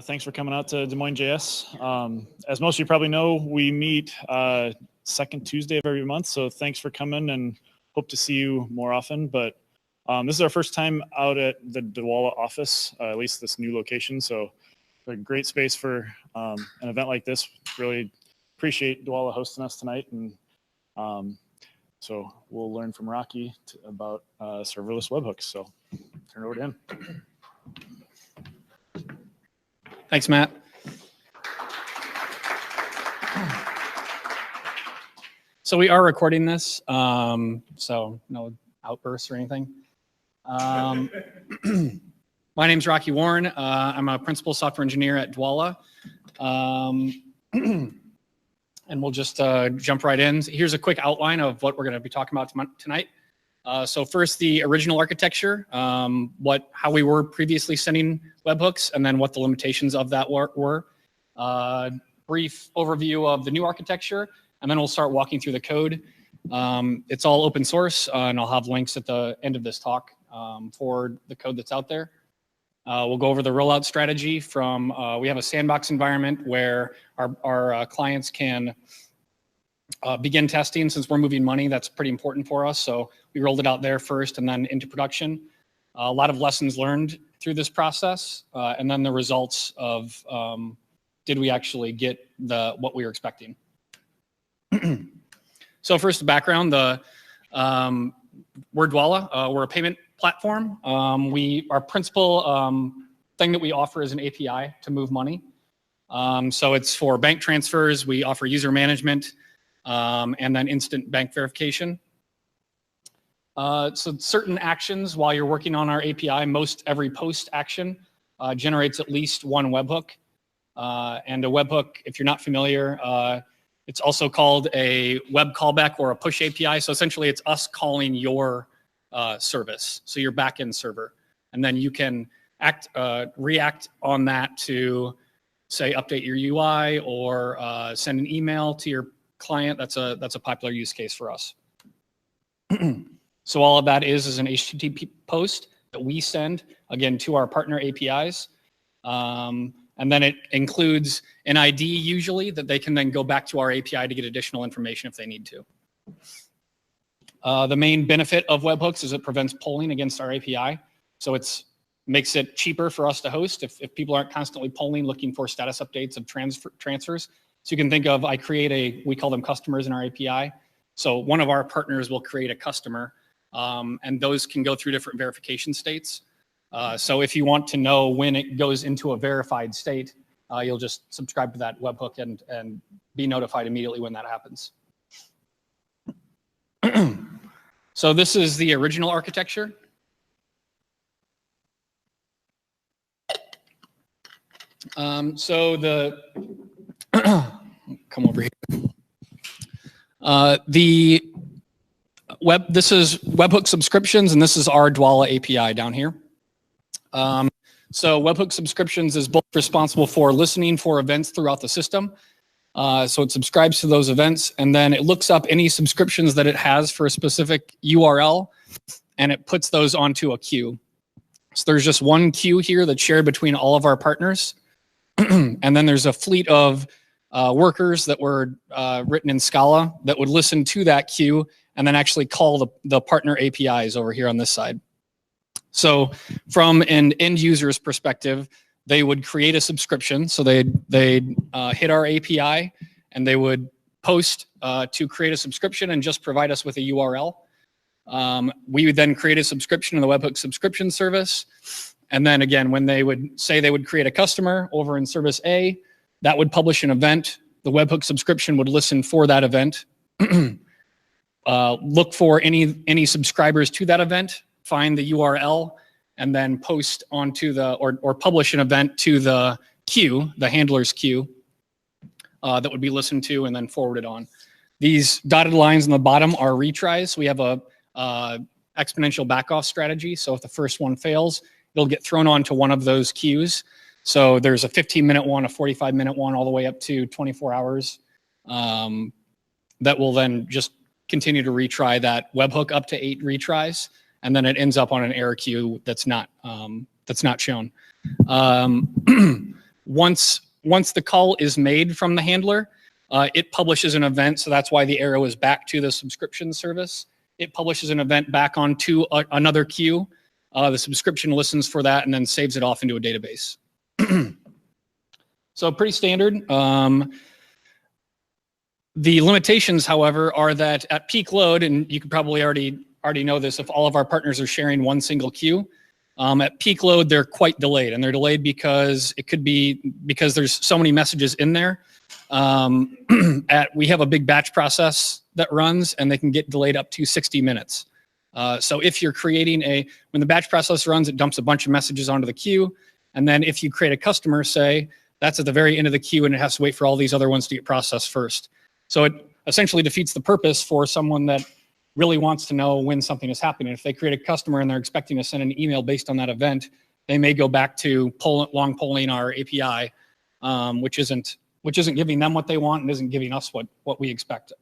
Thanks for coming out to Des Moines JS. As most of you probably know, we meet second Tuesday of every month, so thanks for coming and hope to see you more often. But this is our first time out at the Douala office, at least this new location, so a great space for an event like this. Really appreciate Douala hosting us tonight, and so we'll learn from Rocky about serverless webhooks. So turn it over to him. Thanks, Matt. So we are recording this, so no outbursts or anything. My name's Rocky Warren. I'm a principal software engineer at Douala. And we'll just jump right in. Here's a quick outline of what we're going to be talking about tonight. So first, the original architecture, how we were previously sending webhooks, and then what the limitations of that were. Brief overview of the new architecture, and then we'll start walking through the code. It's all open source, and I'll have links at the end of this talk for the code that's out there. We'll go over the rollout strategy from, we have a sandbox environment where our clients can begin testing. Since we're moving money, that's pretty important for us. So we rolled it out there first and then into production. A lot of lessons learned through this process, and then the results of did we actually get what we were expecting. So first, the background. We're Douala. We're a payment platform. Our principal thing that we offer is an API to move money. So it's for bank transfers. We offer user management and then instant bank verification. So certain actions while you're working on our API, most every post action generates at least one webhook. And a webhook, if you're not familiar, it's also called a web callback or a push API. So essentially it's us calling your service, so your backend server. And then you can react on that to, say, update your UI or send an email to your client. That's a popular use case for us. So all of that is an HTTP post that we send, again, to our partner APIs. And then it includes an ID usually that they can then go back to our API to get additional information if they need to. The main benefit of webhooks is it prevents polling against our API. So it makes it cheaper for us to host if people aren't constantly polling, looking for status updates of transfers. So you can think of, we call them customers in our API. So one of our partners will create a customer, and those can go through different verification states. So if you want to know when it goes into a verified state, you'll just subscribe to that webhook and be notified immediately when that happens. So this is the original architecture. So come over here. This is webhook subscriptions, and this is our Douala API down here. So webhook subscriptions is both responsible for listening for events throughout the system. So it subscribes to those events, and then it looks up any subscriptions that it has for a specific URL, and it puts those onto a queue. So there's just one queue here that's shared between all of our partners. And then there's a fleet of workers that were written in Scala that would listen to that queue and then actually call the partner APIs over here on this side. So from an end user's perspective, they would create a subscription. So they'd hit our API and they would post to create a subscription and just provide us with a URL. We would then create a subscription in the webhook subscription service. And then again, when they would say they would create a customer over in service A, that would publish an event. The webhook subscription would listen for that event, look for any subscribers to that event, find the URL, and then post onto or publish an event to the queue, the handler's queue, that would be listened to and then forwarded on. These dotted lines on the bottom are retries. We have a exponential backoff strategy. So if the first one fails, it'll get thrown onto one of those queues. So there's a 15-minute one, a 45-minute one, all the way up to 24 hours that will then just continue to retry that webhook up to 8 retries, and then it ends up on an error queue that's not shown. once the call is made from the handler, it publishes an event. So that's why the arrow is back to the subscription service. It publishes an event back onto another queue. The subscription listens for that and then saves it off into a database. So pretty standard. The limitations, however, are that at peak load, and you could probably already know this if all of our partners are sharing one single queue, at peak load, they're quite delayed, and they're delayed because it could be because there's so many messages in there. We have a big batch process that runs, and they can get delayed up to 60 minutes. So if you're creating when the batch process runs, it dumps a bunch of messages onto the queue, and then if you create a customer, say, that's at the very end of the queue, and it has to wait for all these other ones to get processed first. So it essentially defeats the purpose for someone that really wants to know when something is happening. If they create a customer and they're expecting to send an email based on that event, they may go back to long polling our API, which isn't giving them what they want and isn't giving us what we expect.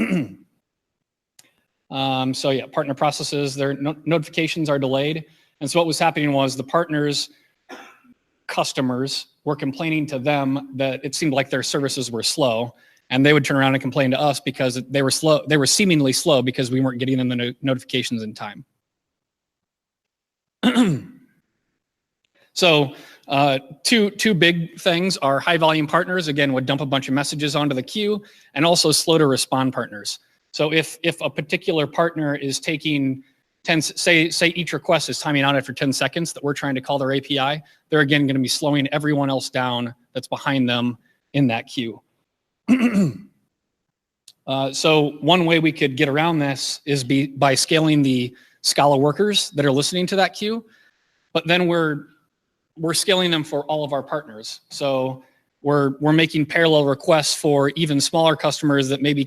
So yeah, partner processes, their notifications are delayed. And so what was happening was the partners' customers were complaining to them that it seemed like their services were slow. And they would turn around and complain to us because they were slow. They were seemingly slow because we weren't getting them the notifications in time. So two big things are high volume partners, again, would dump a bunch of messages onto the queue, and also slow to respond partners. So if a particular partner is taking say each request is timing out after 10 seconds that we're trying to call their API, they're again going to be slowing everyone else down that's behind them in that queue. So one way we could get around this is by scaling the Scala workers that are listening to that queue, but then we're scaling them for all of our partners. So we're making parallel requests for even smaller customers that maybe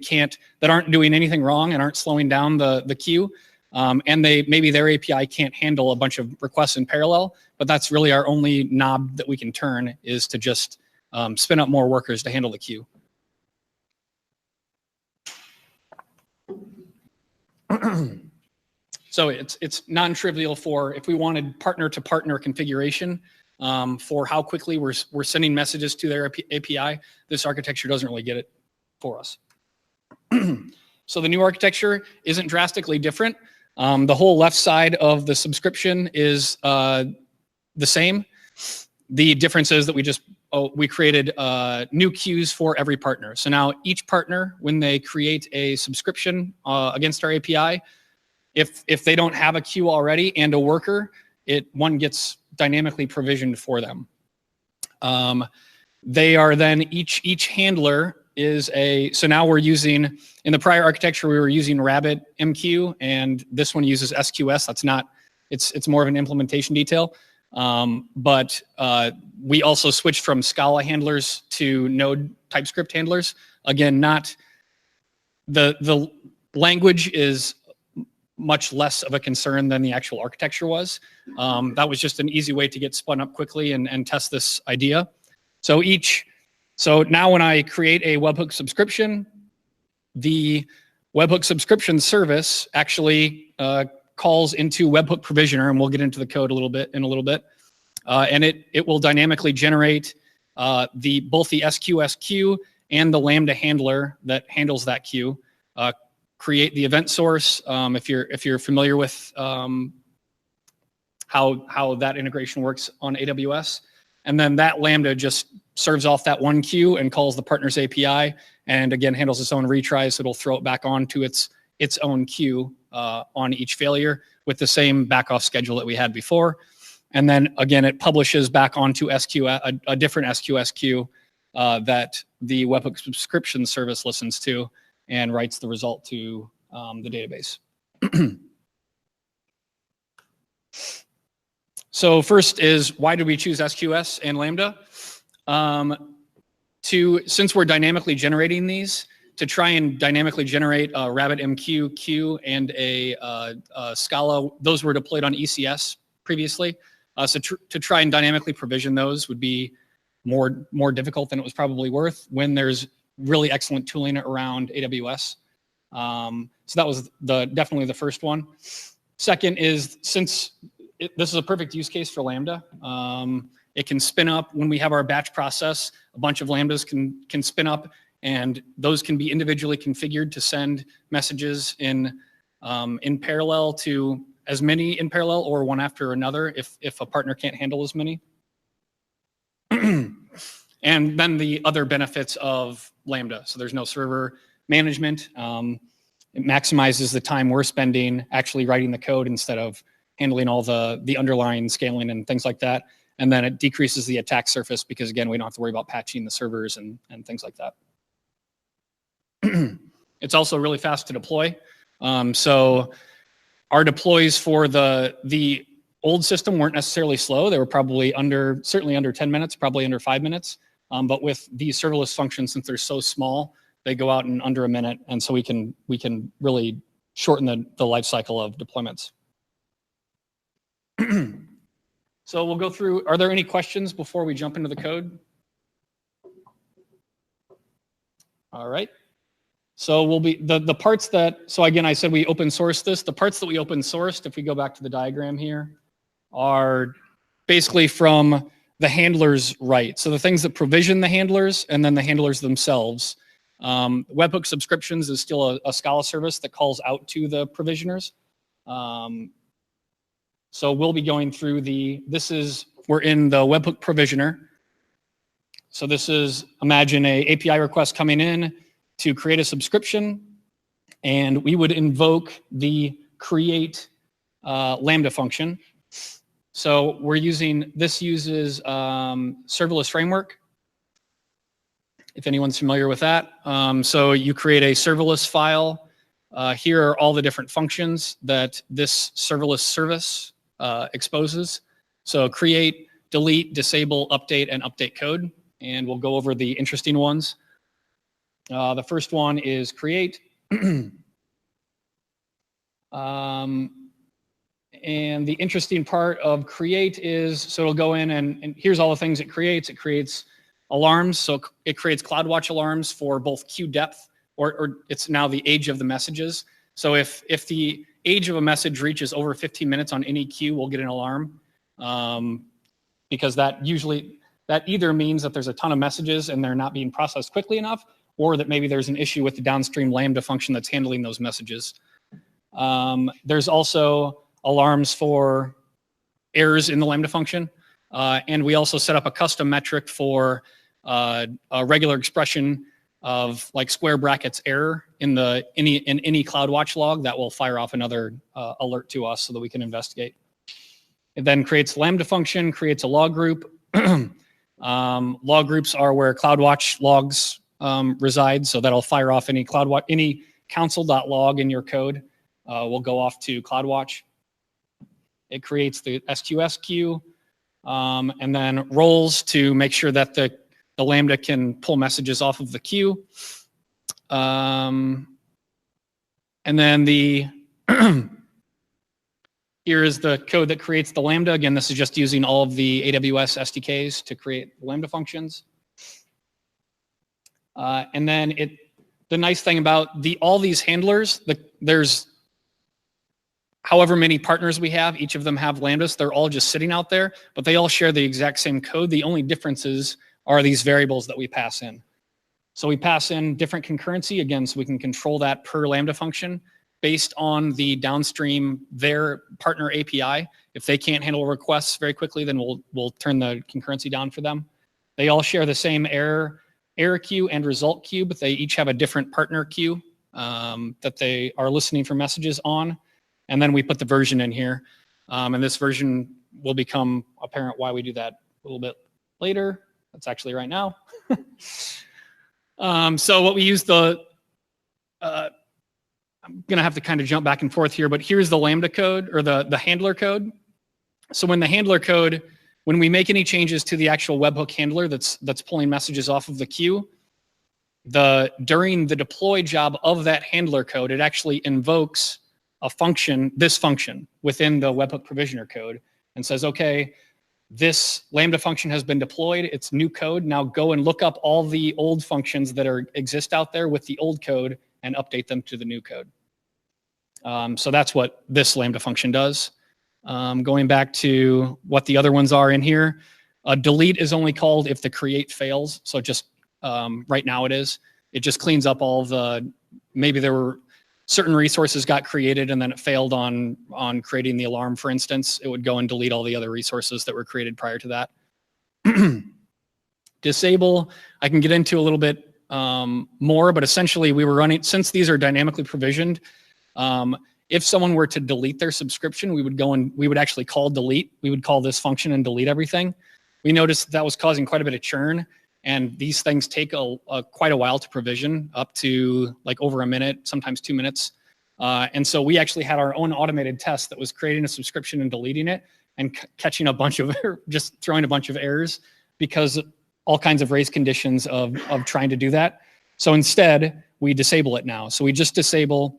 that aren't doing anything wrong and aren't slowing down the queue, and maybe their API can't handle a bunch of requests in parallel. But that's really our only knob that we can turn, is to just spin up more workers to handle the queue. So it's non-trivial for if we wanted partner-to-partner configuration for how quickly we're sending messages to their API. This architecture doesn't really get it for us. So the new architecture isn't drastically different. The whole left side of the subscription is the same. The difference is that we created new queues for every partner. So now each partner, when they create a subscription against our API, if they don't have a queue already and a worker, one gets dynamically provisioned for them. They are then each handler is so now we're using, in the prior architecture, we were using RabbitMQ, and this one uses SQS. That's not, it's more of an implementation detail. But we also switched from Scala handlers to Node TypeScript handlers. Again, the language is much less of a concern than the actual architecture was. That was just an easy way to get spun up quickly and test this idea. So now when I create a webhook subscription, the webhook subscription service actually calls into webhook provisioner, and we'll get into the code in a little bit. And it will dynamically generate both the SQS queue and the Lambda handler that handles that queue. Create the event source if you're familiar with how that integration works on AWS, and then that Lambda just serves off that one queue and calls the partner's API, and again handles its own retries, so it'll throw it back onto its own queue on each failure with the same back-off schedule that we had before. And then again, it publishes back onto SQS, a different SQS queue that the webhook subscription service listens to and writes the result to the database. So first is, why did we choose SQS and Lambda? Since we're dynamically generating these, to try and dynamically generate a RabbitMQ queue and a Scala, those were deployed on ECS previously. So to try and dynamically provision those would be more difficult than it was probably worth when there's really excellent tooling around AWS. So that was definitely the first one. Second is, since this is a perfect use case for Lambda, It can spin up when we have our batch process. A bunch of Lambdas can spin up, and those can be individually configured to send messages in parallel to as many in parallel or one after another if a partner can't handle as many. And then the other benefits of Lambda. So there's no server management. It maximizes the time we're spending actually writing the code instead of handling all the underlying scaling and things like that. And then it decreases the attack surface because, again, we don't have to worry about patching the servers and things like that. It's also really fast to deploy. So our deploys for the old system weren't necessarily slow. They were probably certainly under 10 minutes, probably under 5 minutes. But with these serverless functions, since they're so small, they go out in under a minute. And so we can really shorten the life cycle of deployments. So we'll go through, are there any questions before we jump into the code? All right. So we'll be, the parts that, so again, I said we open sourced this. The parts that we open sourced, if we go back to the diagram here, are basically from the handlers write. So the things that provision the handlers and then the handlers themselves. Webhook subscriptions is still a Scala service that calls out to the provisioners. So we'll be going through we're in the webhook provisioner. So this is, imagine a API request coming in to create a subscription, and we would invoke the create Lambda function. So we're using, this uses serverless framework, if anyone's familiar with that. So you create a serverless file. Here are all the different functions that this serverless service exposes. So create, delete, disable, update, and update code. And we'll go over the interesting ones. The first one is create. And the interesting part of create is, so it'll go in and here's all the things it creates. It creates alarms. So it creates CloudWatch alarms for both queue depth, or it's now the age of the messages. So if the age of a message reaches over 15 minutes on any queue, we'll get an alarm. Because that either means that there's a ton of messages and they're not being processed quickly enough, or that maybe there's an issue with the downstream Lambda function that's handling those messages. There's also alarms for errors in the Lambda function. And we also set up a custom metric for a regular expression of like square brackets error in any CloudWatch log that will fire off another alert to us so that we can investigate. It then creates Lambda function, creates a log group. Log groups are where CloudWatch logs reside, so that'll fire off any console.log in your code will go off to CloudWatch. It creates the SQS queue, and then roles to make sure that the Lambda can pull messages off of the queue. And then here is the code that creates the Lambda. Again, this is just using all of the AWS SDKs to create Lambda functions. And then the nice thing about all these handlers, there's however many partners we have, each of them have Lambdas. They're all just sitting out there, but they all share the exact same code. The only differences are these variables that we pass in. So we pass in different concurrency, again, so we can control that per Lambda function based on the downstream, their partner API. If they can't handle requests very quickly, then we'll turn the concurrency down for them. They all share the same error queue and result queue, but they each have a different partner queue that they are listening for messages on. And then we put the version in here. And this version will become apparent why we do that a little bit later. That's actually right now. So what we use I'm going to have to kind of jump back and forth here, but here's the Lambda code, or the handler code. So when the handler code, when we make any changes to the actual webhook handler that's pulling messages off of the queue, during the deploy job of that handler code, it actually invokes a function, this function within the webhook provisioner code, and says, okay, this Lambda function has been deployed. It's new code. Now go and look up all the old functions that exist out there with the old code and update them to the new code. So that's what this Lambda function does. Going back to what the other ones are in here, Delete is only called if the create fails. So just right now it just cleans up all the, maybe there were certain resources got created and then it failed on creating the alarm, for instance. It would go and delete all the other resources that were created prior to that. Disable, I can get into a little bit more, but essentially we were running, since these are dynamically provisioned, if someone were to delete their subscription, we would go and we would actually call delete. We would call this function and delete everything. We noticed that was causing quite a bit of churn, and these things take quite a while to provision, up to like over a minute, sometimes 2 minutes. And so we actually had our own automated test that was creating a subscription and deleting it and catching a bunch of, just throwing a bunch of errors because all kinds of race conditions of trying to do that. So instead, we disable it now. So we just disable,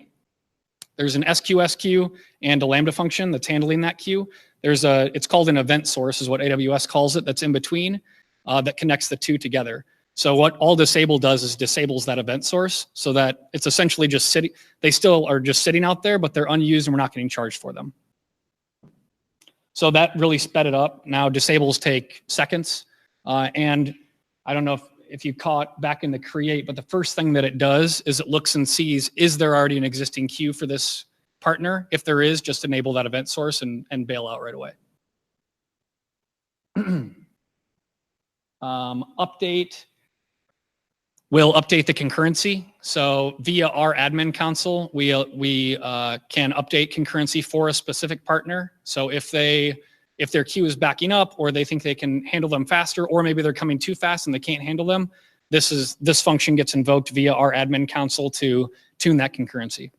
there's an SQS queue and a Lambda function that's handling that queue. It's called an event source is what AWS calls it, that's in between, that connects the two together. So what all disable does is disables that event source so that it's essentially just sitting, they still are just sitting out there, but they're unused and we're not getting charged for them. So that really sped it up. Now disables take seconds. And I don't know if you caught back in the create, but the first thing that it does is it looks and sees, is there already an existing queue for this partner? If there is, just enable that event source and bail out right away. Update will update the concurrency. So via our admin console, we can update concurrency for a specific partner. So if their queue is backing up, or they think they can handle them faster, or maybe they're coming too fast and they can't handle them, this function gets invoked via our admin console to tune that concurrency.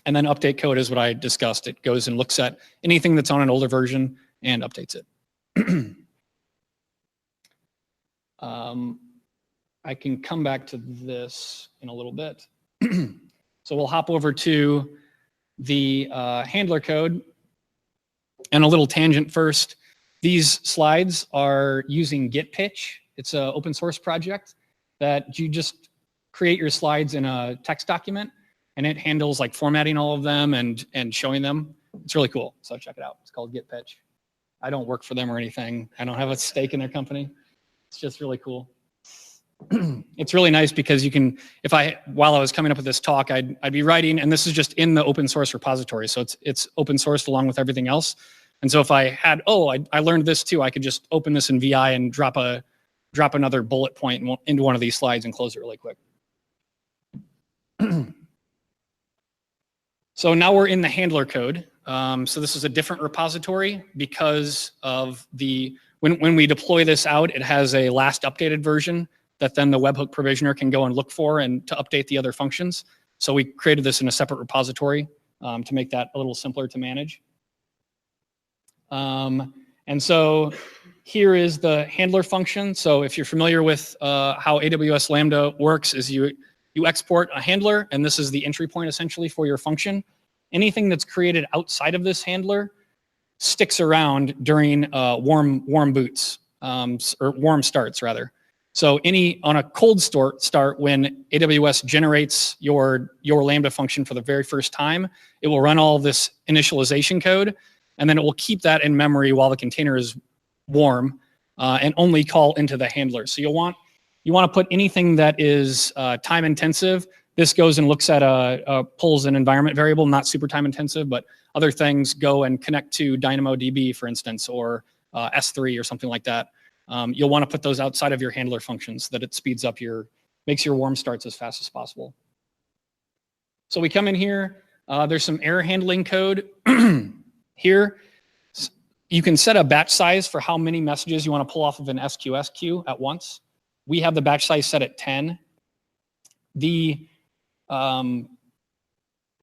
And then update code is what I discussed. It goes and looks at anything that's on an older version and updates it. I can come back to this in a little bit. So we'll hop over to the handler code. And a little tangent first. These slides are using GitPitch. It's an open source project that you just create your slides in a text document, and it handles like formatting all of them and showing them. It's really cool. So check it out. It's called GitPitch. I don't work for them or anything. I don't have a stake in their company. It's just really cool. It's really nice because you can, while I was coming up with this talk, I'd be writing, and this is just in the open source repository. So it's open sourced along with everything else. And so if I had, I learned this too, I could just open this in VI and drop another bullet point into one of these slides and close it really quick. So now we're in the handler code. So this is a different repository because of when we deploy this out, it has a last updated version that then the webhook provisioner can go and look for and to update the other functions. So we created this in a separate repository to make that a little simpler to manage. And so here is the handler function. So if you're familiar with how AWS Lambda works, is you export a handler, and this is the entry point essentially for your function. Anything that's created outside of this handler sticks around during warm boots, or warm starts rather. So on a cold start, when AWS generates your Lambda function for the very first time, it will run all of this initialization code, and then it will keep that in memory while the container is warm, and only call into the handler. So you want to put anything that is time intensive. This goes and looks at pulls an environment variable, not super time intensive, but other things go and connect to DynamoDB, for instance, or S3 or something like that. You'll want to put those outside of your handler functions so that it speeds up makes your warm starts as fast as possible. So we come in here, there's some error handling code here. You can set a batch size for how many messages you want to pull off of an SQS queue at once. We have the batch size set at 10. The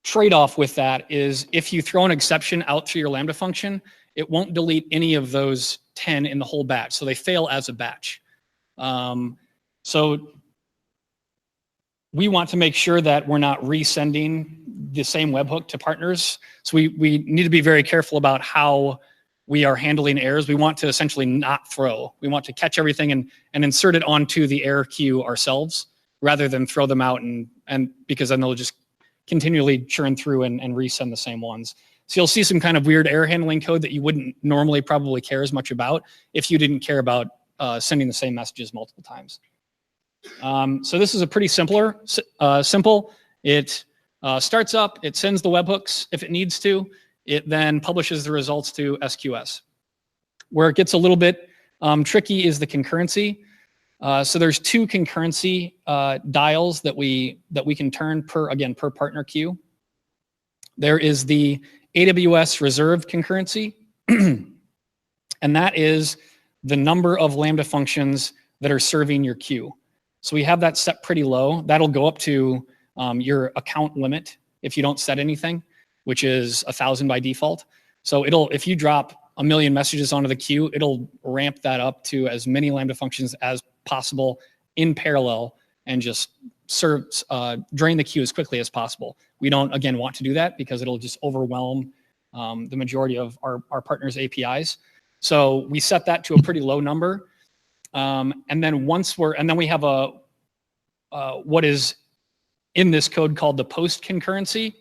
trade-off with that is if you throw an exception out to your Lambda function, it won't delete any of those 10 in the whole batch. So they fail as a batch. So we want to make sure that we're not resending the same webhook to partners. So we need to be very careful about how we are handling errors. We want to essentially not throw. We want to catch everything and insert it onto the error queue ourselves rather than throw them out and because then they'll just continually churn through and resend the same ones. So you'll see some kind of weird error handling code that you wouldn't normally probably care as much about if you didn't care about sending the same messages multiple times. So this is a pretty simple. It starts up, it sends the webhooks if it needs to. It then publishes the results to SQS. Where it gets a little bit tricky is the concurrency. So there's two concurrency dials that we can turn per partner queue. There is the AWS reserved concurrency, and that is the number of Lambda functions that are serving your queue. So we have that set pretty low. That'll go up to your account limit if you don't set anything, which is 1,000 by default. So if you drop 1 million messages onto the queue, it'll ramp that up to as many Lambda functions as possible in parallel and just drain the queue as quickly as possible. We don't, again, want to do that because it'll just overwhelm the majority of our partners' APIs. So we set that to a pretty low number. And then we have what is in this code called the post concurrency.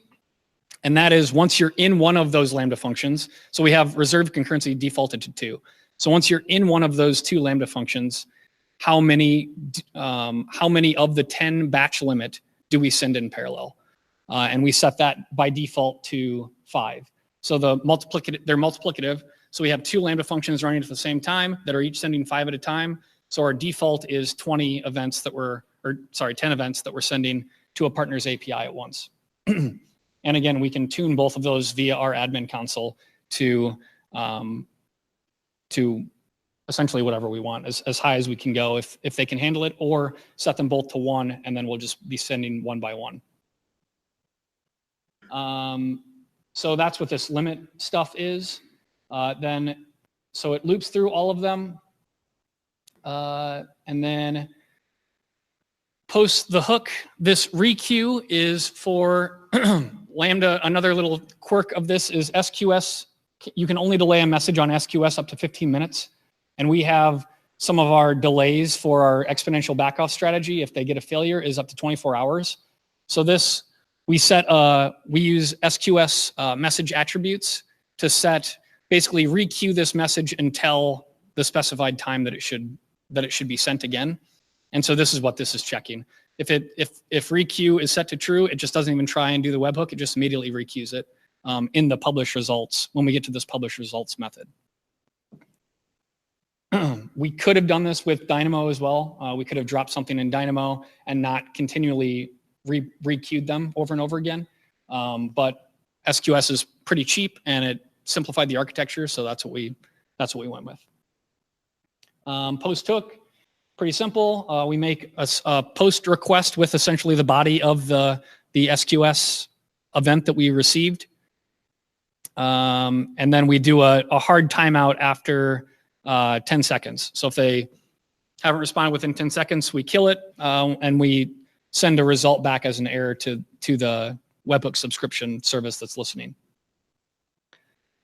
And that is once you're in one of those Lambda functions, so we have reserved concurrency defaulted to 2. So once you're in one of those 2 Lambda functions, how many of the 10 batch limit do we send in parallel? And we set that by default to 5. So they're multiplicative. So we have 2 Lambda functions running at the same time that are each sending 5 at a time. So our default is 10 events that we're sending to a partner's API at once. And again, we can tune both of those via our admin console to essentially whatever we want, as high as we can go if they can handle it, or set them both to 1, and then we'll just be sending 1 by 1. So that's what this limit stuff is. So it loops through all of them, and then post the hook. This requeue is for Lambda. Another little quirk of this is SQS. You can only delay a message on SQS up to 15 minutes. And we have some of our delays for our exponential backoff strategy, if they get a failure, is up to 24 hours. So this, we use SQS message attributes to basically requeue this message until the specified time that it should be sent again. And so this is what this is checking. If requeue is set to true, it just doesn't even try and do the webhook. It just immediately requeues it in the publish results when we get to this publish results method. We could have done this with Dynamo as well. We could have dropped something in Dynamo and not continually requeued them over and over again. But SQS is pretty cheap and it simplified the architecture, so that's what we went with. Post hook, pretty simple. We make a post request with essentially the body of the SQS event that we received. And then we do a hard timeout after 10 seconds. So if they haven't responded within 10 seconds, we kill it, and we send a result back as an error to the webhook subscription service that's listening.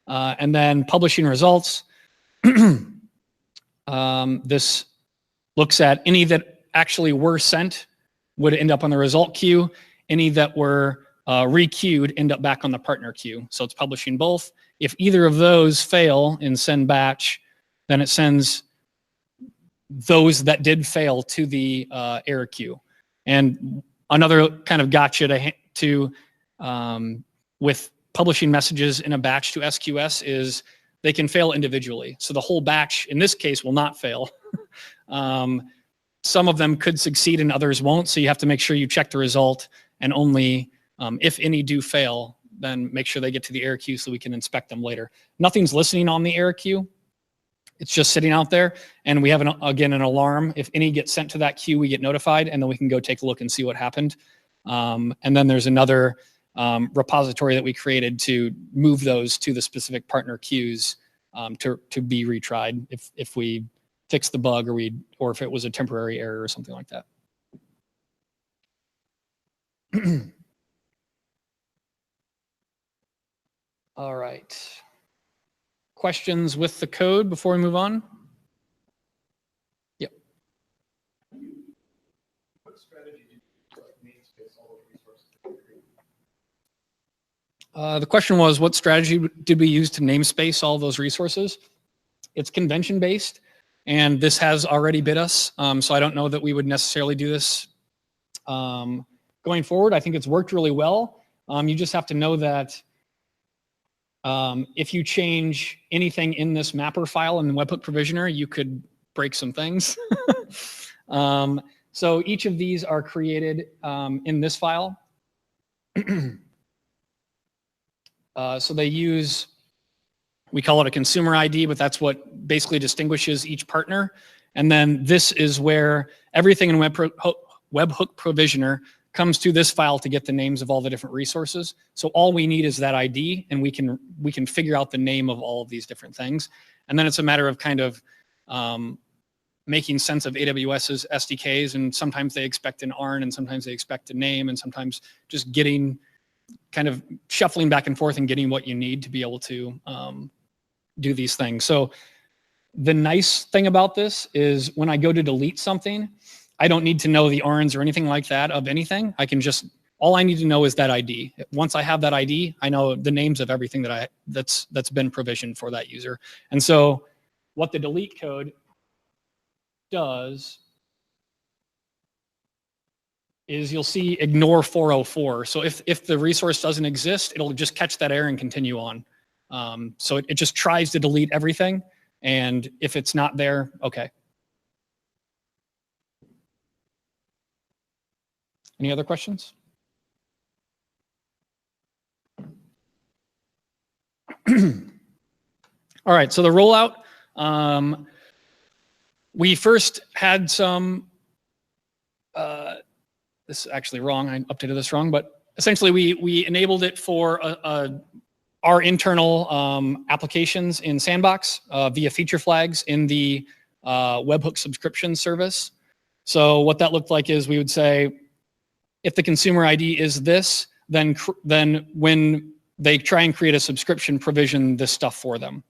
And then publishing results. This looks at any that actually were sent would end up on the result queue. Any that were requeued end up back on the partner queue. So it's publishing both. If either of those fail in send batch, then it sends those that did fail to the error queue. And another kind of gotcha with publishing messages in a batch to SQS is they can fail individually. So the whole batch, in this case, will not fail. Some of them could succeed and others won't. So you have to make sure you check the result, and only if any do fail, then make sure they get to the error queue so we can inspect them later. Nothing's listening on the error queue. It's just sitting out there, and we have, again, an alarm. If any get sent to that queue, we get notified, and then we can go take a look and see what happened. And then there's another repository that we created to move those to the specific partner queues to be retried if we fix the bug or if it was a temporary error or something like that. All right. Questions with the code before we move on? Yep. What strategy do you namespace all those resources? The question was, what strategy did we use to namespace all those resources? It's convention-based, and this has already bit us, so I don't know that we would necessarily do this going forward. I think it's worked really well. You just have to know that if you change anything in this mapper file in the webhook provisioner, you could break some things. So each of these are created in this file. So they use, we call it a consumer ID, but that's what basically distinguishes each partner. And then this is where everything in webhook provisioner comes to this file to get the names of all the different resources. So all we need is that ID, and we can figure out the name of all of these different things. And then it's a matter of kind of making sense of AWS's SDKs, and sometimes they expect an ARN, and sometimes they expect a name, and sometimes just getting kind of shuffling back and forth and getting what you need to be able to do these things. So the nice thing about this is when I go to delete something, I don't need to know the ARNs or anything like that of anything. I can just, all I need to know is that ID. Once I have that ID, I know the names of everything that's been provisioned for that user. And so what the delete code does is you'll see ignore 404. So if the resource doesn't exist, it'll just catch that error and continue on. So it just tries to delete everything. And if it's not there, okay. Any other questions? All right, so the rollout. We first had some, this is actually wrong, I updated this wrong, but essentially we enabled it for our internal applications in Sandbox via feature flags in the webhook subscription service. So what that looked like is we would say, if the consumer ID is this, then when they try and create a subscription, provision this stuff for them.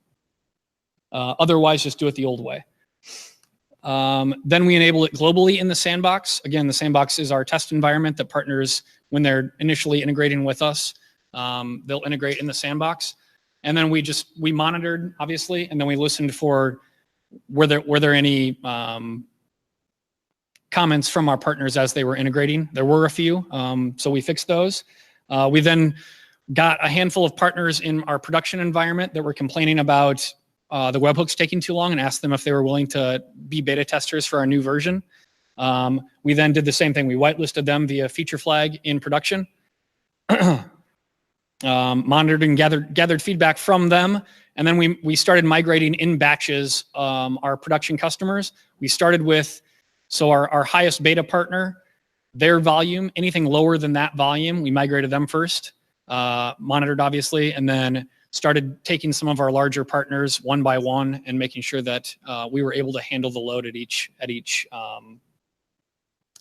Otherwise, just do it the old way. Then we enable it globally in the Sandbox. Again, the Sandbox is our test environment that partners, when they're initially integrating with us, they'll integrate in the Sandbox. And then we monitored, obviously, and then we listened for were there any comments from our partners as they were integrating. There were a few, so we fixed those. We then got a handful of partners in our production environment that were complaining about the webhooks taking too long, and asked them if they were willing to be beta testers for our new version. We then did the same thing. We whitelisted them via feature flag in production, monitored and gathered feedback from them, and then we started migrating in batches our production customers. We started with, so our highest beta partner, their volume, anything lower than that volume, we migrated them first, monitored obviously, and then started taking some of our larger partners one by one and making sure that we were able to handle the load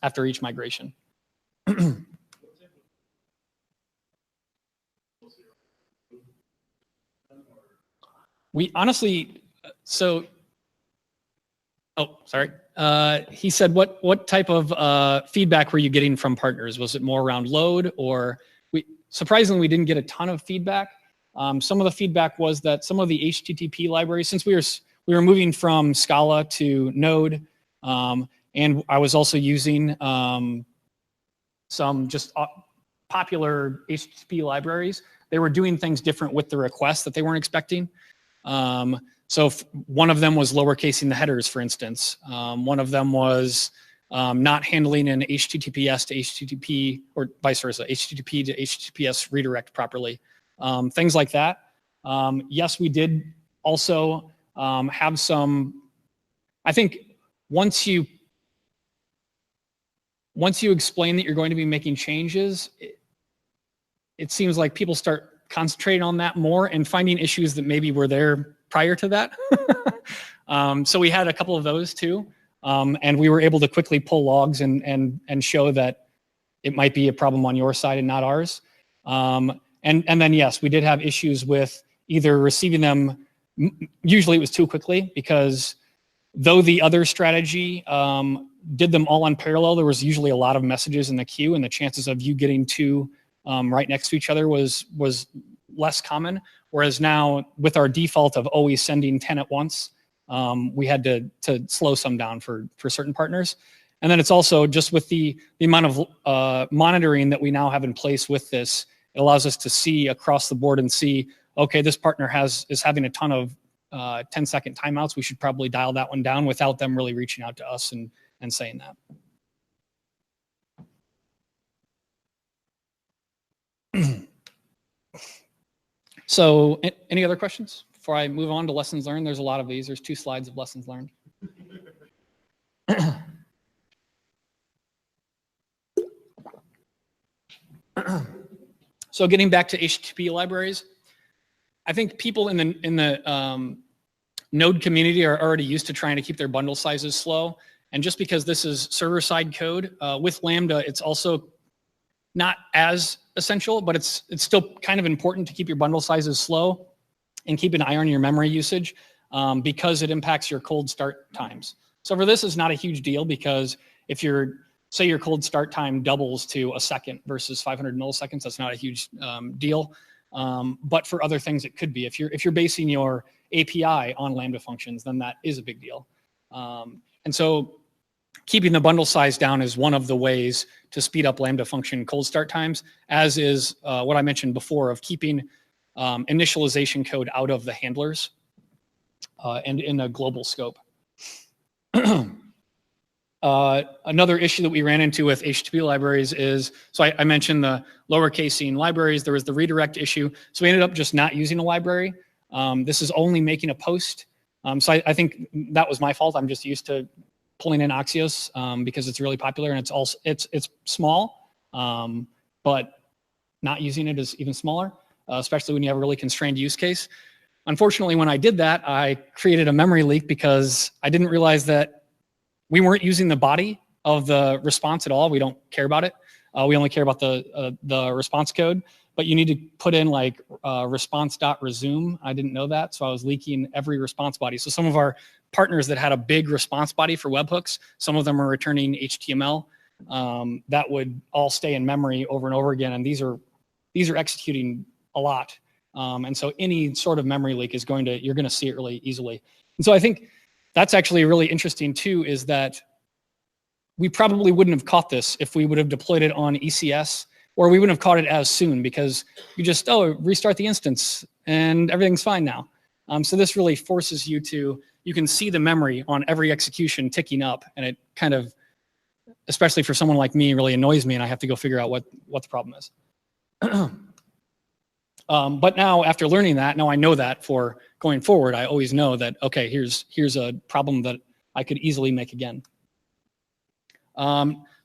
after each migration. We honestly, so, oh, sorry. He said, what type of feedback were you getting from partners? Was it more around load, or surprisingly, we didn't get a ton of feedback. Some of the feedback was that some of the HTTP libraries, since we were moving from Scala to Node, and I was also using some just popular HTTP libraries, they were doing things different with the requests that they weren't expecting. So one of them was lowercasing the headers, for instance. One of them was not handling an HTTPS to HTTP, or vice versa, HTTP to HTTPS redirect properly. Things like that. Yes, we did also have some, I think once you explain that you're going to be making changes, it seems like people start concentrating on that more and finding issues that maybe were there prior to that. So we had a couple of those too. And we were able to quickly pull logs and show that it might be a problem on your side and not ours. And then, yes, we did have issues with either receiving them, usually it was too quickly, because though the other strategy did them all on parallel, there was usually a lot of messages in the queue, and the chances of you getting two right next to each other was less common. Whereas now with our default of always sending 10 at once, we had to slow some down for certain partners. And then it's also just with the amount of monitoring that we now have in place with this, it allows us to see across the board and see, okay, this partner is having a ton of 10-second timeouts. We should probably dial that one down without them really reaching out to us and saying that. So any other questions before I move on to lessons learned? There's a lot of these. There's 2 slides of lessons learned. So getting back to HTTP libraries, I think people in the Node community are already used to trying to keep their bundle sizes slow. And just because this is server-side code, with Lambda, it's also not as essential, but it's still kind of important to keep your bundle sizes slow and keep an eye on your memory usage because it impacts your cold start times. So for this, it's not a huge deal because if say your cold start time doubles to a second versus 500 milliseconds, that's not a huge deal. But for other things, it could be. If you're basing your API on Lambda functions, then that is a big deal. And so keeping the bundle size down is one of the ways to speed up Lambda function cold start times, as is what I mentioned before of keeping initialization code out of the handlers and in a global scope. Another issue that we ran into with HTTP libraries is, so I mentioned the lower casing libraries, there was the redirect issue. So we ended up just not using a library. This is only making a post. So I think that was my fault. I'm just used to pulling in Axios because it's really popular and it's small, but not using it is even smaller, especially when you have a really constrained use case. Unfortunately, when I did that, I created a memory leak because I didn't realize that we weren't using the body of the response at all. We don't care about it. We only care about the response code, but you need to put in like response.resume. I didn't know that, so I was leaking every response body. So some of our partners that had a big response body for webhooks, some of them are returning HTML. That would all stay in memory over and over again, and these are executing a lot. And so any sort of memory leak is you're going to see it really easily. And so I think that's actually really interesting too, is that we probably wouldn't have caught this if we would have deployed it on ECS, or we wouldn't have caught it as soon because you just, restart the instance and everything's fine now. So this really forces you can see the memory on every execution ticking up, and it kind of, especially for someone like me, really annoys me, and I have to go figure out what the problem is. But now, after learning that, now I know that for going forward, I always know that, okay, here's a problem that I could easily make again.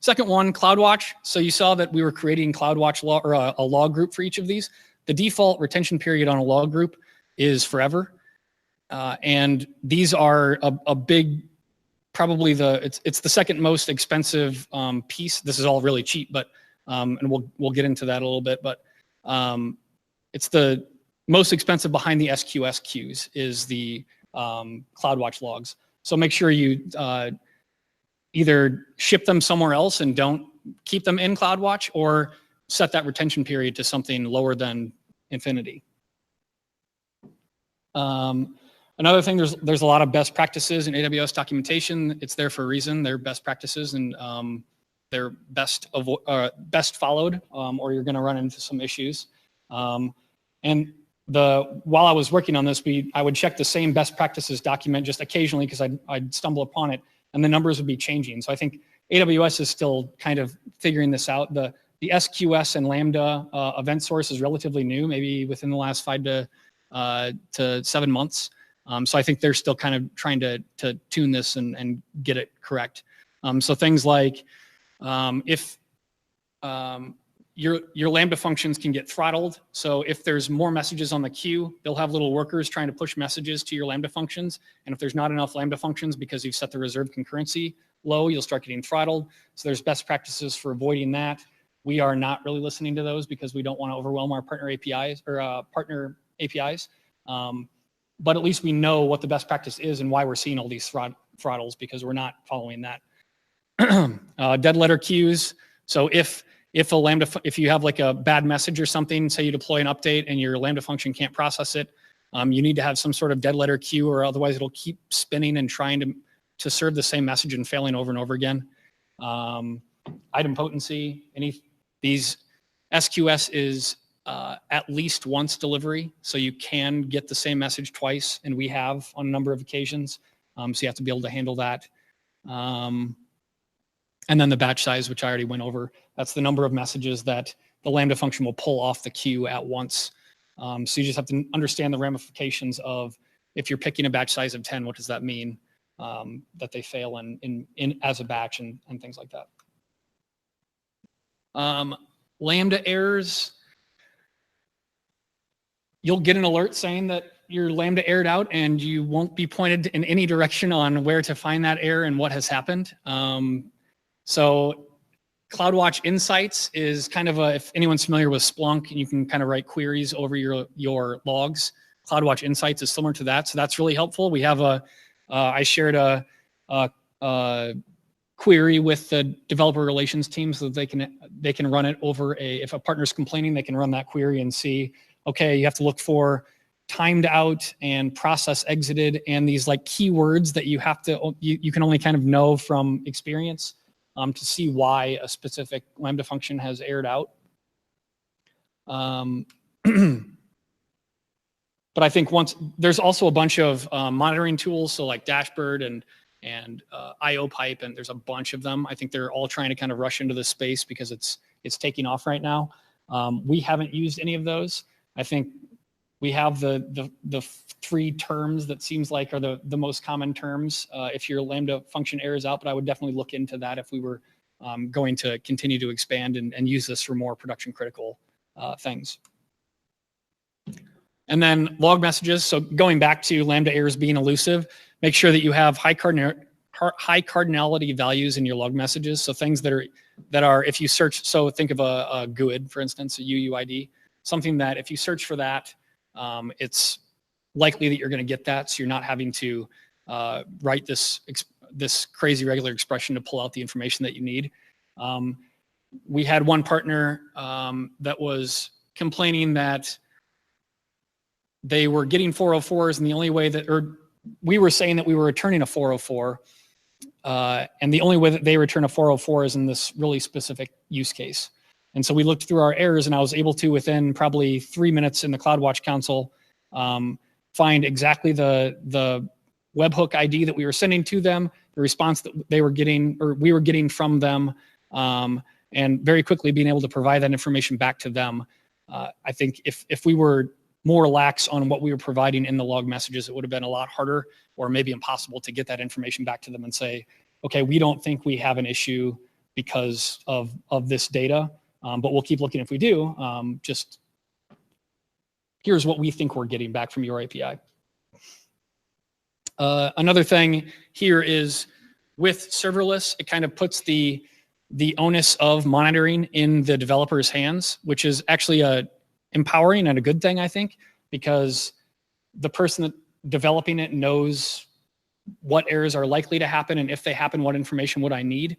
Second one, CloudWatch. So you saw that we were creating CloudWatch log, or a log group for each of these. The default retention period on a log group is forever. And these are a big, probably it's the second most expensive piece. This is all really cheap, but and we'll get into that a little bit, but it's the most expensive behind the SQS queues is the CloudWatch logs. So make sure you either ship them somewhere else and don't keep them in CloudWatch, or set that retention period to something lower than infinity. Another thing, there's a lot of best practices in AWS documentation. It's there for a reason. They're best practices, and they're best followed, or you're going to run into some issues. And while I was working on this, I would check the same best practices document just occasionally because I'd stumble upon it, and the numbers would be changing. So I think AWS is still kind of figuring this out. The SQS and Lambda event source is relatively new, maybe within the last 5 to 7 months. So I think they're still kind of trying to tune this and get it correct. So things like if your Lambda functions can get throttled. So if there's more messages on the queue, they'll have little workers trying to push messages to your Lambda functions. And if there's not enough Lambda functions because you've set the reserved concurrency low, you'll start getting throttled. So there's best practices for avoiding that. We are not really listening to those because we don't want to overwhelm our partner APIs or partner APIs. But at least we know what the best practice is and why we're seeing all these throttles, because we're not following that. Dead letter queues. So if if you have like a bad message or something, say you deploy an update and your Lambda function can't process it, you need to have some sort of dead letter queue, or otherwise it'll keep spinning and trying to serve the same message and failing over and over again. Item potency, these SQS is at least once delivery, so you can get the same message twice, and we have on a number of occasions. So you have to be able to handle that. And then the batch size, which I already went over, that's the number of messages that the Lambda function will pull off the queue at once. So you just have to understand the ramifications of, if you're picking a batch size of 10, what does that mean? That they fail in as a batch and things like that. Lambda errors, you'll get an alert saying that your Lambda errored out, and you won't be pointed in any direction on where to find that error and what has happened. So CloudWatch Insights is kind of if anyone's familiar with Splunk, and you can kind of write queries over your logs. CloudWatch Insights is similar to that, so that's really helpful. We have I shared a query with the developer relations team so that they can run it over if a partner's complaining, they can run that query and see, okay, you have to look for timed out and process exited, and these like keywords that you can only kind of know from experience to see why a specific Lambda function has errored out. But I think there's also a bunch of monitoring tools, so like Dashboard and IO Pipe, and there's a bunch of them. I think they're all trying to kind of rush into this space because it's taking off right now. We haven't used any of those. I think we have the three terms that seems like are the most common terms if your Lambda function errors out, but I would definitely look into that if we were going to continue to expand and use this for more production critical things. And then log messages. So going back to Lambda errors being elusive, make sure that you have high cardinality values in your log messages. So things that are if you search, so think of a GUID, for instance, a UUID, something that if you search for that, it's likely that you're going to get that, so you're not having to write this crazy regular expression to pull out the information that you need. We had one partner that was complaining that they were getting 404s, and the only way we were saying that we were returning a 404, and the only way that they return a 404 is in this really specific use case. And so we looked through our errors, and I was able to, within probably 3 minutes in the CloudWatch console, find exactly the webhook ID that we were sending to them, the response that they were getting, or we were getting from them, and very quickly being able to provide that information back to them. I think if we were more lax on what we were providing in the log messages, it would have been a lot harder or maybe impossible to get that information back to them and say, okay, we don't think we have an issue because of this data, but we'll keep looking if we do. Just here's what we think we're getting back from your API. Another thing here is with serverless, it kind of puts the onus of monitoring in the developer's hands, which is actually empowering and a good thing, I think, because the person that developing it knows what errors are likely to happen, and if they happen, what information would I need.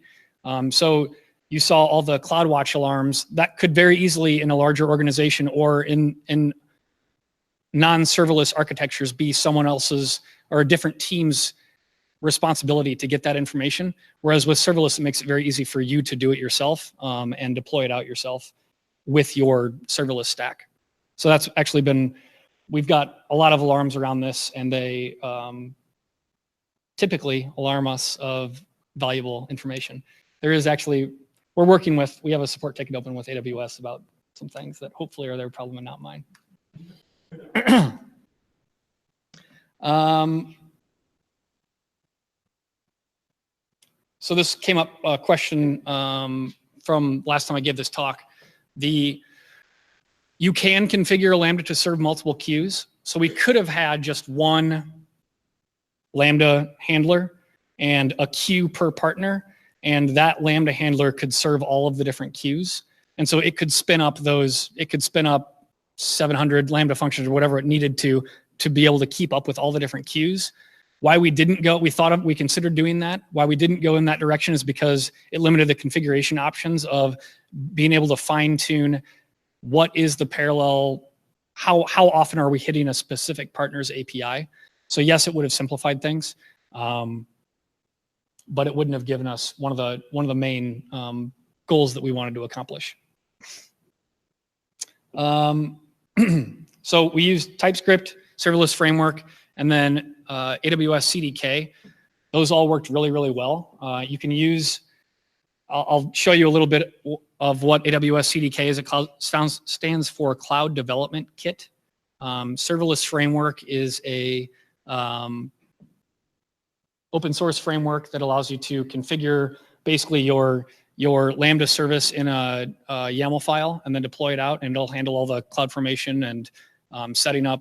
So you saw all the CloudWatch alarms that could very easily in a larger organization or in non-serverless architectures be someone else's or a different team's responsibility to get that information. Whereas with serverless, it makes it very easy for you to do it yourself and deploy it out yourself with your serverless stack. So that's actually we've got a lot of alarms around this, and they typically alarm us of valuable information. There is actually, we have a support ticket open with AWS about some things that hopefully are their problem and not mine. So this came up a question from last time I gave this talk. You can configure a Lambda to serve multiple queues. So we could have had just one Lambda handler and a queue per partner, and that Lambda handler could serve all of the different queues. And so it could spin up 700 Lambda functions or whatever it needed to be able to keep up with all the different queues. Why we didn't go, we considered doing that. Why we didn't go in that direction is because it limited the configuration options of being able to fine tune what is the parallel, how often are we hitting a specific partner's API. So yes, it would have simplified things, but it wouldn't have given us one of the main goals that we wanted to accomplish. So we use TypeScript, serverless framework, and then AWS CDK. Those all worked really, really well. You can use, I'll show you a little bit of what AWS CDK is. It stands for Cloud Development Kit. Serverless framework is a open source framework that allows you to configure basically your Lambda service in a YAML file and then deploy it out, and it'll handle all the CloudFormation and setting up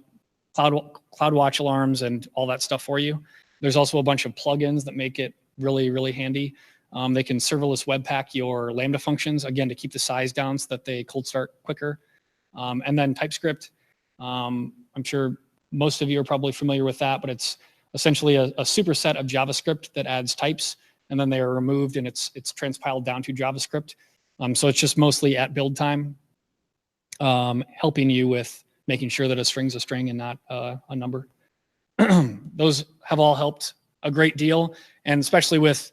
CloudWatch alarms and all that stuff for you. There's also a bunch of plugins that make it really, really handy. They can serverless webpack your Lambda functions, again, to keep the size down so that they cold start quicker. And then TypeScript, I'm sure most of you are probably familiar with that, but it's essentially a superset of JavaScript that adds types, and then they are removed and it's transpiled down to JavaScript. So it's just mostly at build time, helping you with making sure that a string's a string and not a number. Those have all helped a great deal, and especially with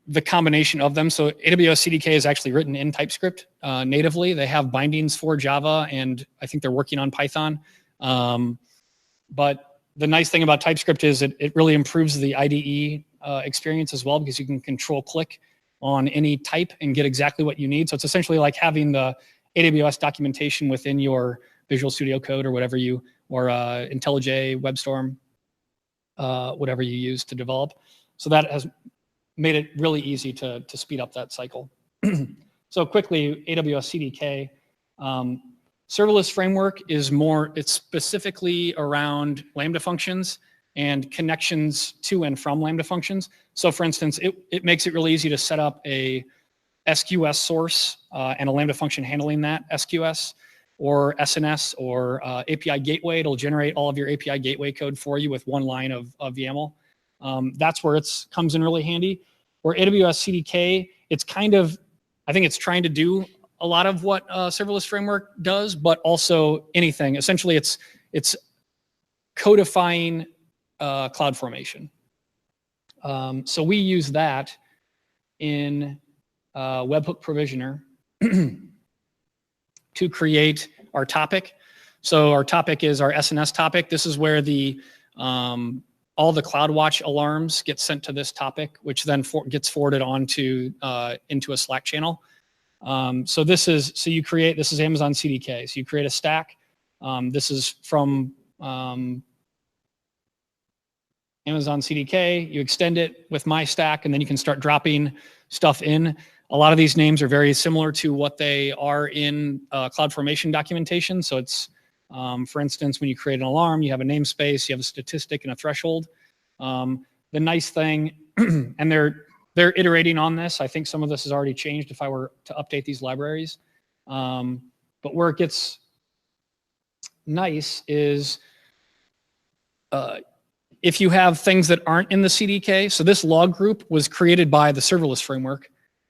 the combination of them. So AWS CDK is actually written in TypeScript natively. They have bindings for Java, and I think they're working on Python. But the nice thing about TypeScript is it really improves the IDE experience as well, because you can control click on any type and get exactly what you need. So it's essentially like having the AWS documentation within your Visual Studio Code or whatever or IntelliJ, WebStorm, whatever you use to develop. So that has made it really easy to speed up that cycle. So quickly, AWS CDK. Serverless framework is it's specifically around Lambda functions and connections to and from Lambda functions. So for instance, it makes it really easy to set up a SQS source and a Lambda function handling that SQS, or SNS, or API gateway. It'll generate all of your API gateway code for you with one line of YAML. That's where it comes in really handy. Where AWS CDK, it's kind of, I think it's trying to do a lot of what serverless framework does, but also anything. Essentially, it's codifying CloudFormation. So we use that in Webhook Provisioner to create our topic. So our topic is our SNS topic. This is where all the CloudWatch alarms get sent to this topic, which then gets forwarded onto into a Slack channel. So this is Amazon CDK. So you create a stack. This is from Amazon CDK. You extend it with my stack, and then you can start dropping stuff in. A lot of these names are very similar to what they are in CloudFormation documentation. So it's, for instance, when you create an alarm, you have a namespace, you have a statistic and a threshold. The nice thing, and they're iterating on this. I think some of this has already changed if I were to update these libraries. But where it gets nice is if you have things that aren't in the CDK. So this log group was created by the serverless framework,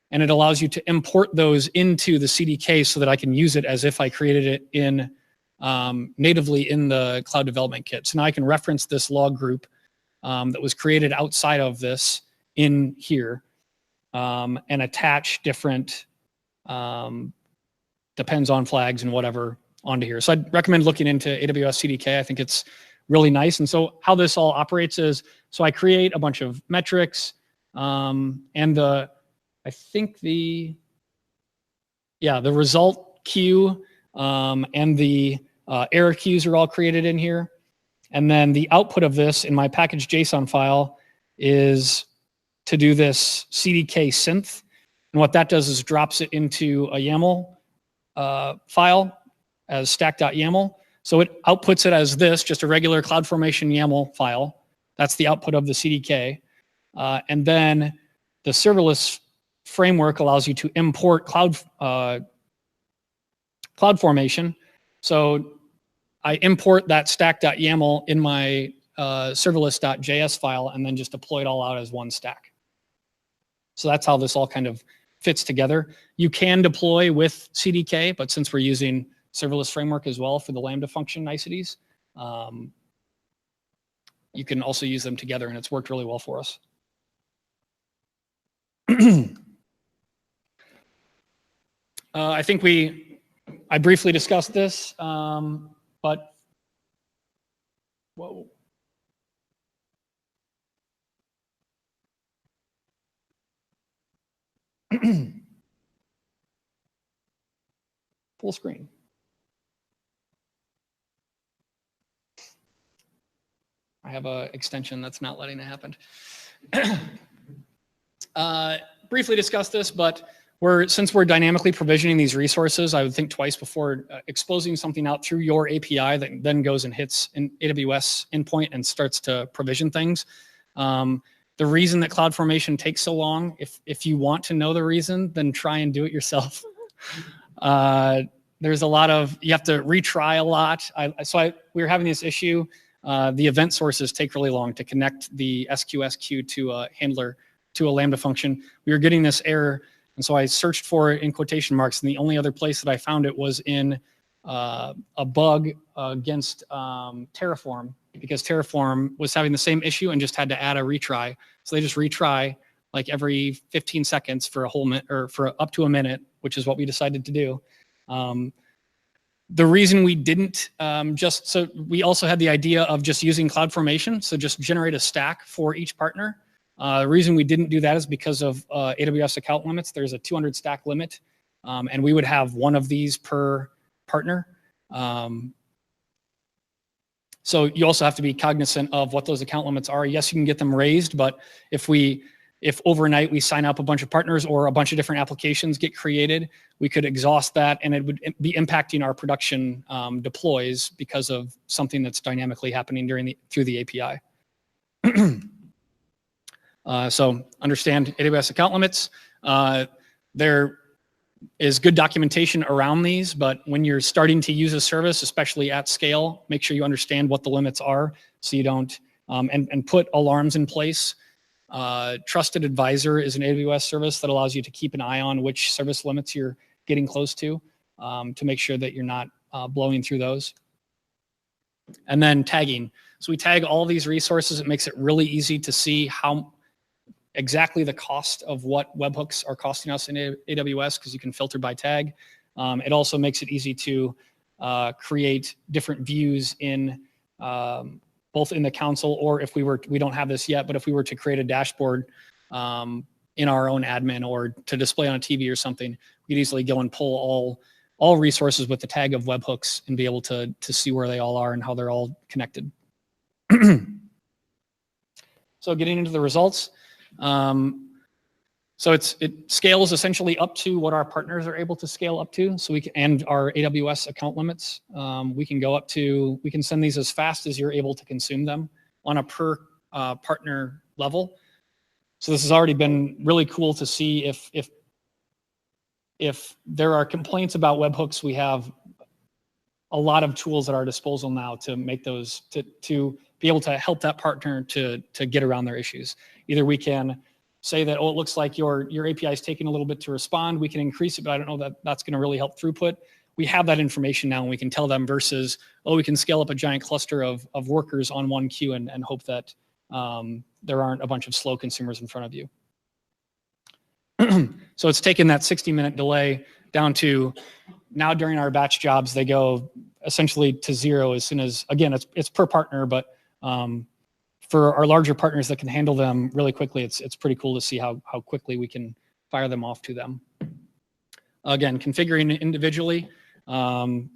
and it allows you to import those into the CDK so that I can use it as if I created it in natively in the Cloud Development Kit. So now I can reference this log group that was created outside of this in here and attach different depends on flags and whatever onto here. So I'd recommend looking into AWS CDK. I think it's really nice. And so how this all operates is, so I create a bunch of metrics and the result queue and the error queues are all created in here. And then the output of this in my package JSON file is to do this CDK synth. And what that does is drops it into a YAML file as stack.yaml. So it outputs it as this, just a regular CloudFormation YAML file. That's the output of the CDK. And then the serverless framework allows you to import CloudFormation. So I import that stack.yaml in my serverless.js file and then just deploy it all out as one stack. So that's how this all kind of fits together. You can deploy with CDK, but since we're using serverless framework as well for the Lambda function niceties, you can also use them together, and it's worked really well for us. I think I briefly discussed this, but whoa. Full screen. I have an extension that's not letting it happen. Briefly discussed this, but since we're dynamically provisioning these resources, I would think twice before exposing something out through your API that then goes and hits an AWS endpoint and starts to provision things. The reason that CloudFormation takes so long, if you want to know the reason, then try and do it yourself. There's a lot of, you have to retry a lot. We were having this issue. The event sources take really long to connect the SQS to a handler, to a Lambda function. We were getting this error, and so I searched for it in quotation marks, and the only other place that I found it was in a bug against Terraform, because Terraform was having the same issue and just had to add a retry. So they just retry like every 15 seconds for a whole minute, or for up to a minute, which is what we decided to do. The reason we didn't so we also had the idea of just using CloudFormation, so just generate a stack for each partner. The reason we didn't do that is because of AWS account limits. There's a 200 stack limit, and we would have one of these per partner. So you also have to be cognizant of what those account limits are. Yes, you can get them raised, but if overnight we sign up a bunch of partners or a bunch of different applications get created, we could exhaust that, and it would be impacting our production deploys because of something that's dynamically happening through the API. So understand AWS account limits. There is good documentation around these, but when you're starting to use a service, especially at scale, make sure you understand what the limits are so you don't, and put alarms in place. Trusted Advisor is an AWS service that allows you to keep an eye on which service limits you're getting close to make sure that you're not blowing through those. And then tagging. So we tag all these resources. It makes it really easy to see exactly the cost of what webhooks are costing us in AWS, because you can filter by tag. It also makes it easy to create different views in both in the console, or if we don't have this yet, but if we were to create a dashboard in our own admin or to display on a TV or something, we could easily go and pull all resources with the tag of webhooks and be able to see where they all are and how they're all connected. So getting into the results. So it scales essentially up to what our partners are able to scale up to. So and our AWS account limits. We can send these as fast as you're able to consume them on a per partner level. So this has already been really cool to see if there are complaints about webhooks. We have a lot of tools at our disposal now to make those, to be able to help that partner to get around their issues. Either we can say that, oh, it looks like your API is taking a little bit to respond. We can increase it, but I don't know that that's going to really help throughput. We have that information now, and we can tell them, versus, oh, we can scale up a giant cluster of workers on one queue and hope that there aren't a bunch of slow consumers in front of you. So it's taken that 60-minute delay down to now during our batch jobs, they go essentially to 0 as soon as, again, it's per partner, but for our larger partners that can handle them really quickly, it's pretty cool to see how quickly we can fire them off to them. Again, configuring individually, and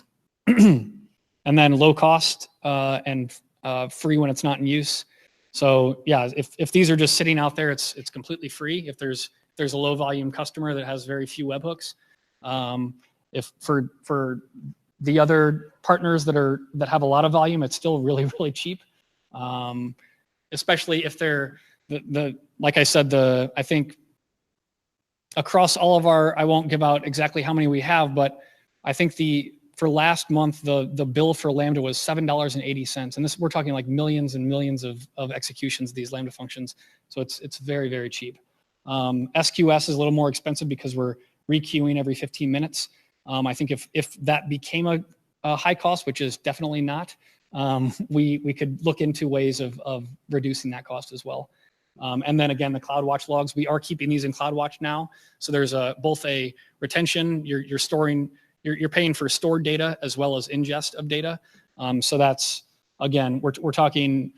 then low cost and free when it's not in use. So yeah, if these are just sitting out there, it's completely free. If there's a low volume customer that has very few webhooks, if for the other partners that have a lot of volume, it's still really, really cheap. Especially if they're like I said, I think across all of our, I won't give out exactly how many we have, but I think for last month, the bill for Lambda was $7.80, and this we're talking like millions and millions of executions of these Lambda functions. So it's very, very cheap. SQS is a little more expensive because we're requeuing every 15 minutes. I think if that became a high cost, which is definitely not, we could look into ways of reducing that cost as well. And then again, the CloudWatch logs, we are keeping these in CloudWatch now. So there's both a retention, you're storing, you're paying for stored data as well as ingest of data. So that's, again, we're talking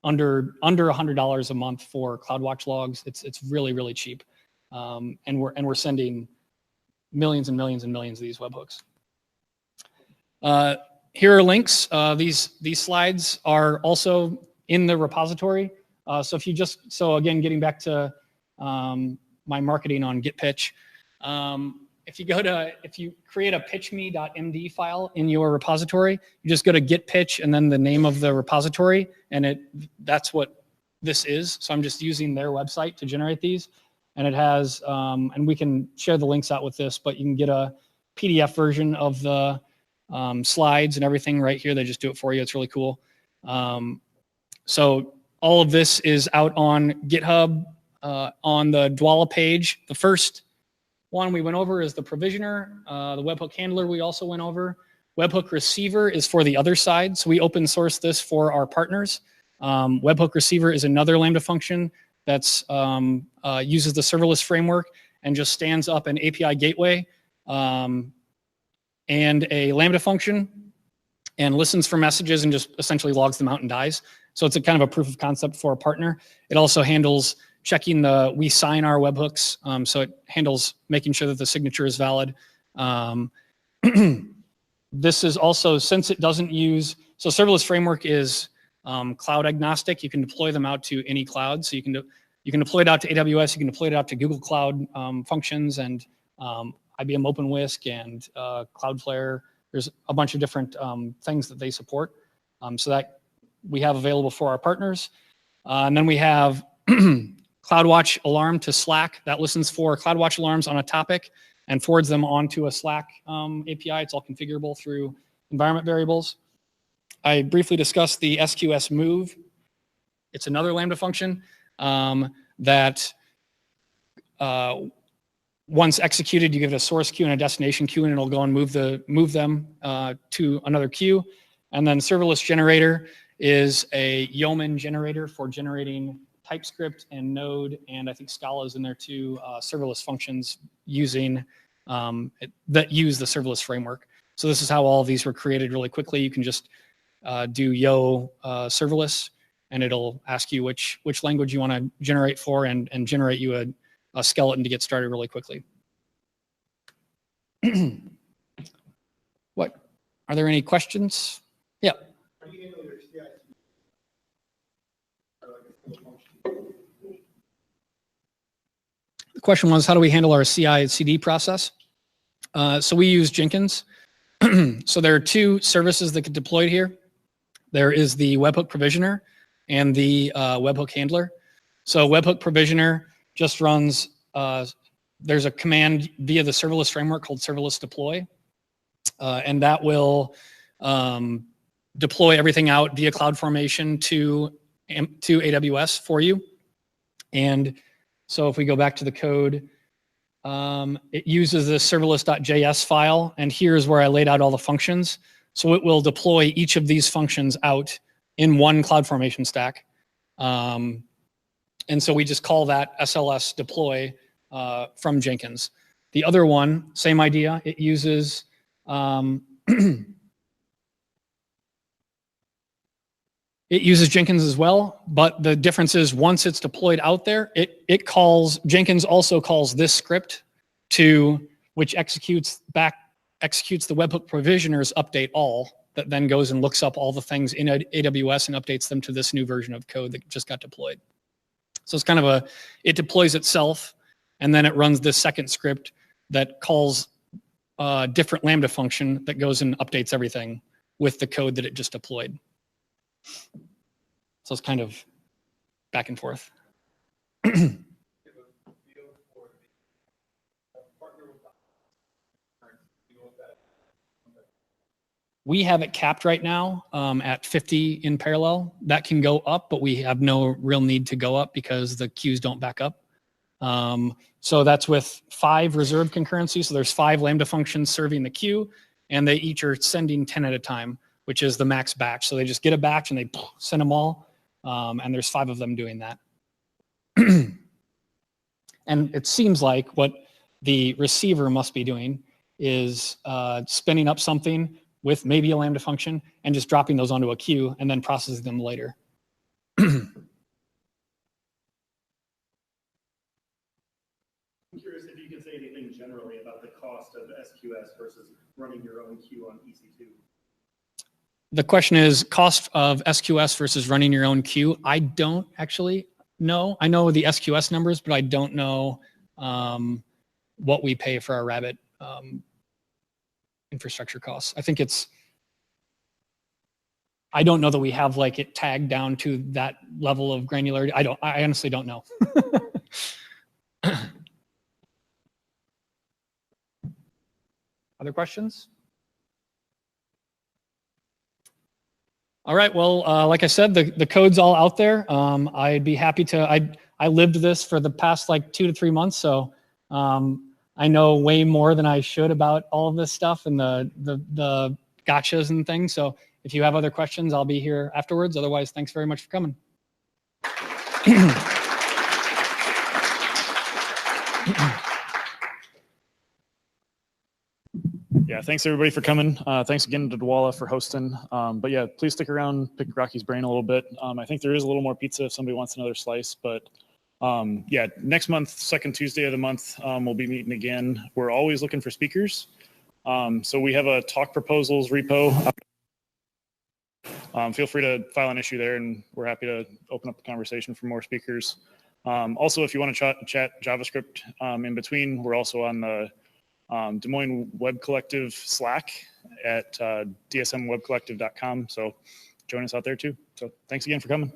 under $100 a month for CloudWatch logs. It's really, really cheap. And we're sending millions and millions and millions of these webhooks. Here are links. These slides are also in the repository. So if you so again, getting back to my marketing on GitPitch, if you create a pitchme.md file in your repository, you just go to GitPitch and then the name of the repository, and that's what this is. So I'm just using their website to generate these, and it has, and we can share the links out with this, but you can get a PDF version of the slides and everything right here. They just do it for you. It's really cool. So all of this is out on GitHub on the Dwala page. The first one we went over is the provisioner. The webhook handler we also went over. Webhook receiver is for the other side. So we open source this for our partners. Webhook receiver is another Lambda function that's uses the serverless framework and just stands up an API gateway and a Lambda function and listens for messages and just essentially logs them out and dies. So it's a kind of a proof of concept for a partner. It also handles checking we sign our webhooks. So it handles making sure that the signature is valid. This is also, since it doesn't use, so serverless framework is cloud agnostic. You can deploy them out to any cloud. So you can deploy it out to AWS, you can deploy it out to Google Cloud Functions and IBM OpenWhisk and Cloudflare. There's a bunch of different things that they support. So that we have available for our partners. And then we have CloudWatch alarm to Slack that listens for CloudWatch alarms on a topic and forwards them onto a Slack API. It's all configurable through environment variables. I briefly discussed the SQS move. It's another Lambda function that once executed, you give it a source queue and a destination queue, and it'll go and move them to another queue. And then serverless generator is a yeoman generator for generating TypeScript and Node, and I think Scala is in there too, serverless functions using that use the serverless framework. So this is how all of these were created really quickly. You can just do yo serverless, and it'll ask you which language you want to generate for, and generate you a skeleton to get started really quickly. What? Are there any questions? Yeah. The question was, how do we handle our CI/CD process? So we use Jenkins. So there are two services that get deployed here. There is the webhook provisioner and the webhook handler. So webhook provisioner just runs, there's a command via the serverless framework called serverless deploy. And that will deploy everything out via CloudFormation to AWS for you. And so if we go back to the code, it uses the serverless.js file, and here's where I laid out all the functions. So it will deploy each of these functions out in one CloudFormation stack. And so we just call that SLS deploy from Jenkins. The other one, same idea, it uses it uses Jenkins as well, but the difference is once it's deployed out there, Jenkins also calls this script which executes the webhook provisioner's update all, that then goes and looks up all the things in AWS and updates them to this new version of code that just got deployed. So it's kind of it deploys itself, and then it runs this second script that calls a different Lambda function that goes and updates everything with the code that it just deployed. So it's kind of back and forth. We have it capped right now at 50 in parallel. That can go up, but we have no real need to go up because the queues don't back up. So that's with 5 reserved concurrency. So there's 5 Lambda functions serving the queue, and they each are sending 10 at a time, which is the max batch. So they just get a batch and they send them all, and there's 5 of them doing that. And it seems like what the receiver must be doing is spinning up something with maybe a Lambda function and just dropping those onto a queue and then processing them later. I'm curious if you can say anything generally about the cost of SQS versus running your own queue on EC2. The question is cost of SQS versus running your own queue. I don't actually know. I know the SQS numbers, but I don't know what we pay for our Rabbit infrastructure costs. I think I don't know that we have like it tagged down to that level of granularity. I honestly don't know. Other questions? All right, well, like I said, the code's all out there. I'd be happy to, I lived this for the past like 2 to 3 months, so I know way more than I should about all of this stuff and the gotchas and things. So if you have other questions, I'll be here afterwards. Otherwise, thanks very much for coming. Yeah, thanks everybody for coming. Thanks again to Dwala for hosting. But yeah, please stick around, pick Rocky's brain a little bit. I think there is a little more pizza if somebody wants another slice, but yeah, next month, second Tuesday of the month, we'll be meeting again. We're always looking for speakers. So we have a talk proposals repo. Feel free to file an issue there, and we're happy to open up the conversation for more speakers. Also, if you want to chat JavaScript in between, we're also on the Des Moines Web Collective Slack at dsmwebcollective.com. So join us out there too. So thanks again for coming.